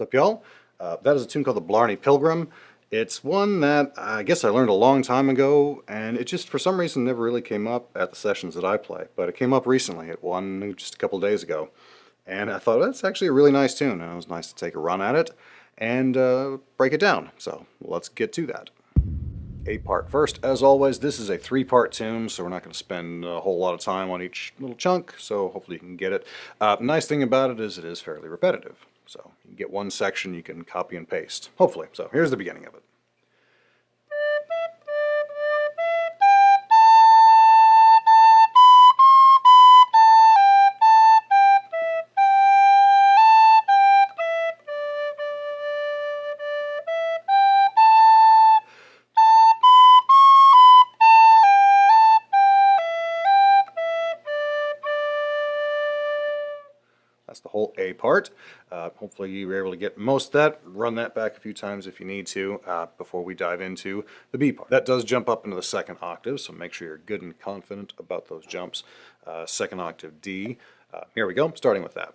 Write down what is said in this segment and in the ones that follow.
up, y'all? That is a tune called the Blarney Pilgrim. It's one that I guess I learned a long time ago, and it just for some reason never really came up at the sessions that I play. But it came up recently at one just a couple days ago, and I thought that's actually a really nice tune, and it was nice to take a run at it and break it down. So let's get to that. 8-part first. As always, this is a 3-part tune, so we're not going to spend a whole lot of time on each little chunk, so hopefully you can get it. Nice thing about it is fairly repetitive. So you can get one section, you can copy and paste, hopefully. So here's the beginning of it. That's the whole A part. Hopefully you were able to get most of that. Run that back a few times if you need to before we dive into the B part. That does jump up into the second octave, so make sure you're good and confident about those jumps. Second octave D. Here we go, starting with that.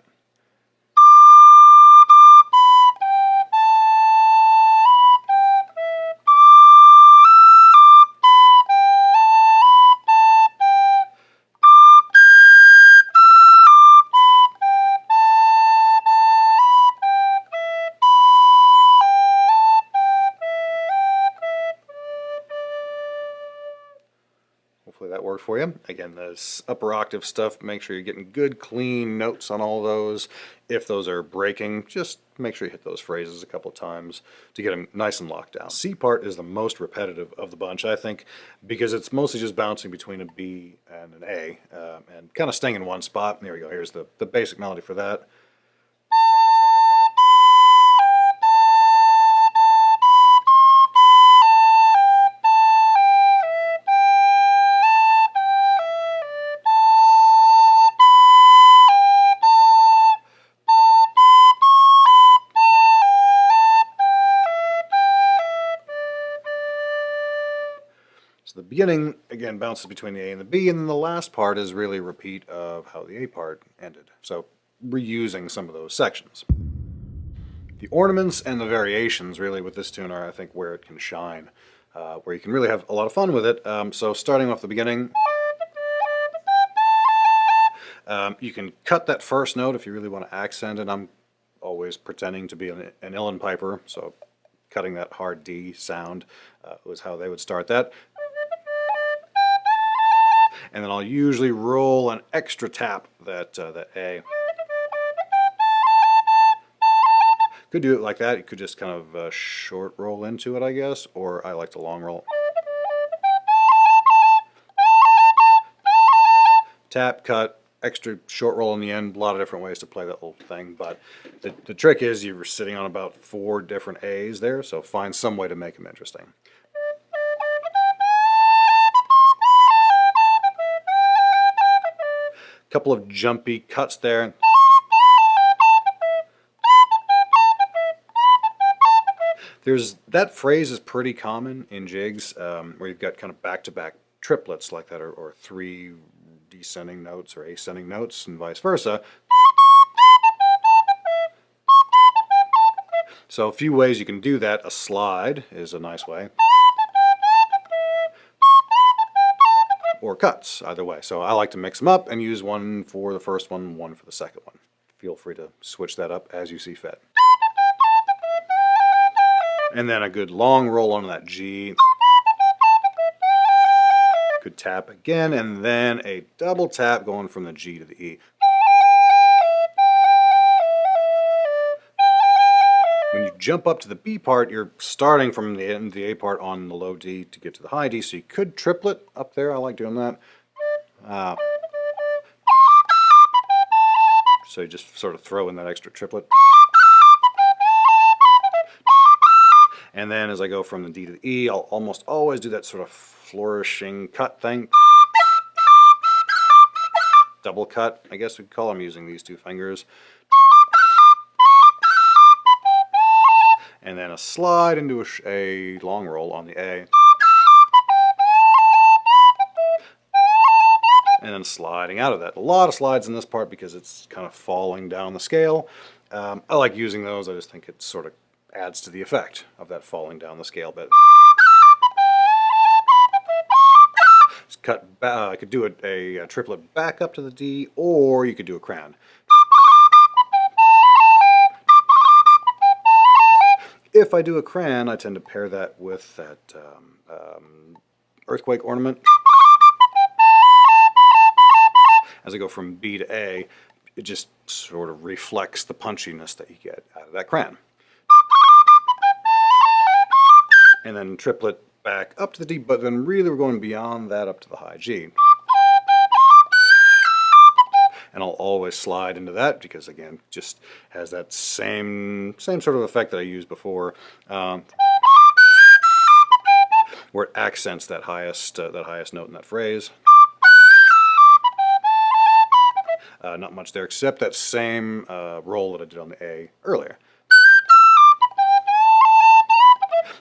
Hopefully that worked for you. Again, this upper octave stuff, make sure you're getting good, clean notes on all those. If those are breaking, just make sure you hit those phrases a couple times to get them nice and locked down. C part is the most repetitive of the bunch, I think, because it's mostly just bouncing between a B and an A and kind of staying in one spot. There we go. Here's the basic melody for that. So the beginning, again, bounces between the A and the B, and then the last part is really a repeat of how the A part ended. So reusing some of those sections. The ornaments and the variations really with this tune are, I think, where it can shine, where you can really have a lot of fun with it. So starting off the beginning, you can cut that first note if you really want to accent it. I'm always pretending to be an uilleann piper, so cutting that hard D sound was how they would start that. And then I'll usually roll an extra tap that A. Could do it like that. You could just kind of short roll into it, I guess, or I like to long roll. Tap, cut, extra short roll in the end. A lot of different ways to play that little thing, but the trick is you're sitting on about 4 different A's there, so find some way to make them interesting. Couple of jumpy cuts there. That phrase is pretty common in jigs where you've got kind of back-to-back triplets like that, or 3 descending notes or ascending notes and vice versa. So a few ways you can do that. A slide is a nice way. Or cuts, either way. So I like to mix them up and use one for the first one, one for the second one. Feel free to switch that up as you see fit. And then a good long roll on that G. Good tap again, and then a double tap going from the G to the E. When you jump up to the B part, you're starting from the end of the A part on the low D to get to the high D, so you could triplet up there. I like doing that. So you just sort of throw in that extra triplet. And then as I go from the D to the E, I'll almost always do that sort of flourishing cut thing. Double cut, I guess we'd call them, using these 2 fingers. And then a slide into a long roll on the A. and then sliding out of that. A lot of slides in this part because it's kind of falling down the scale. I like using those. I just think it sort of adds to the effect of that falling down the scale bit. Just cut back. I could do a triplet back up to the D, or you could do a crown. If I do a cran, I tend to pair that with that earthquake ornament. As I go from B to A, it just sort of reflects the punchiness that you get out of that cran. And then triplet back up to the D, but then really we're going beyond that up to the high G. And I'll always slide into that because, again, just has that same sort of effect that I used before, where it accents that highest note in that phrase. Not much there except that same roll that I did on the A earlier.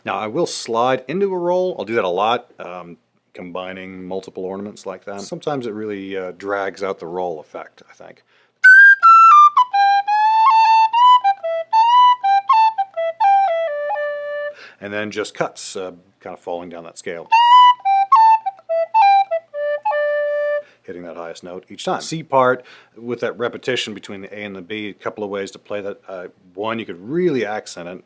Now I will slide into a roll. I'll do that a lot, combining multiple ornaments like that. Sometimes it really drags out the roll effect, I think. And then just cuts, kind of falling down that scale. Hitting that highest note each time. C part, with that repetition between the A and the B, a couple of ways to play that. One, you could really accent it.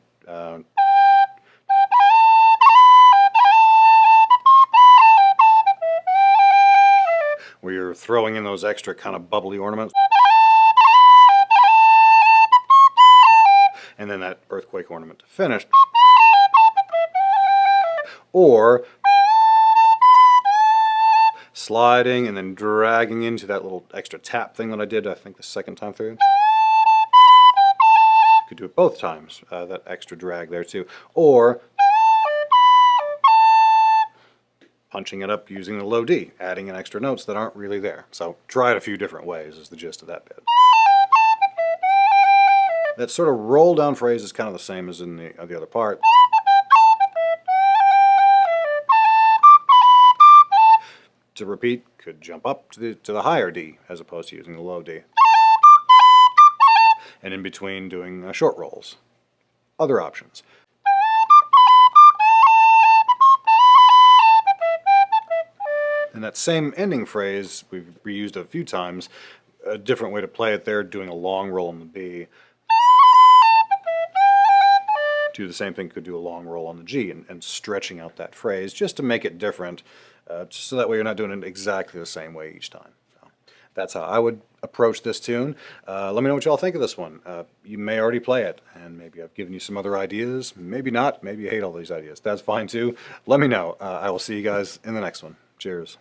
Where you're throwing in those extra kind of bubbly ornaments. And then that earthquake ornament to finish. Or sliding and then dragging into that little extra tap thing that I did, I think, the second time through. Could do it both times, that extra drag there too. Or punching it up using the low D, adding in extra notes that aren't really there. So try it a few different ways is the gist of that bit. That sort of roll down phrase is kind of the same as in the other part. To repeat, could jump up to the higher D as opposed to using the low D. And in between doing short rolls. Other options. And that same ending phrase we've reused a few times, a different way to play it there, doing a long roll on the B. Do the same thing, could do a long roll on the G and stretching out that phrase just to make it different, just so that way you're not doing it exactly the same way each time. So that's how I would approach this tune. Let me know what y'all think of this one. You may already play it, and maybe I've given you some other ideas. Maybe not. Maybe you hate all these ideas. That's fine too. Let me know. I will see you guys in the next one. Cheers.